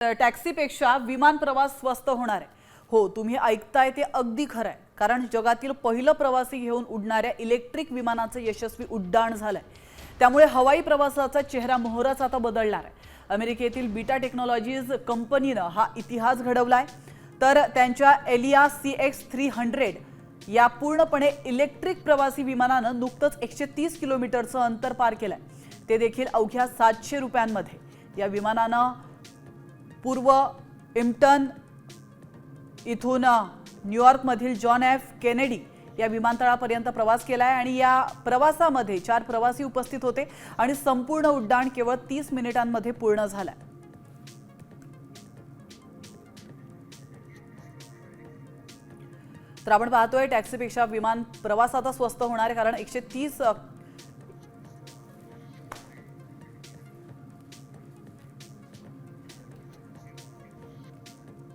टॅक्सीपेक्षा विमान प्रवास स्वस्त होणार आहे। हो, तुम्ही ऐकताय ते अगदी खरं आहे, कारण जगातील पहिलं प्रवासी घेऊन उडणाऱ्या इलेक्ट्रिक विमानाचं यशस्वी उड्डाण झालंय। त्यामुळे हवाई प्रवासाचा चेहरा मोहराच आता बदलणार आहे। अमेरिकेतील बीटा टेक्नॉलॉजीज कंपनीने हा इतिहास घडवलाय। तर त्यांच्या एलियास CX-300 या पूर्णपणे इलेक्ट्रिक प्रवासी विमानानं नुकतंच 130 किलोमीटरचं अंतर पार केलंय, ते देखील अवघ्या 700 रुपयांमध्ये। या विमानानं पूर्व इम्प्टन इथून न्यूयॉर्कमधील जॉन एफ केनेडी या विमानतळापर्यंत प्रवास केलाय आणि या प्रवासामध्ये 4 प्रवासी उपस्थित होते आणि संपूर्ण उड्डाण केवळ 30 मिनिटांमध्ये पूर्ण झालंय। तर आपण पाहतोय टॅक्सीपेक्षा विमान प्रवास आता स्वस्त होणार आहे, कारण 130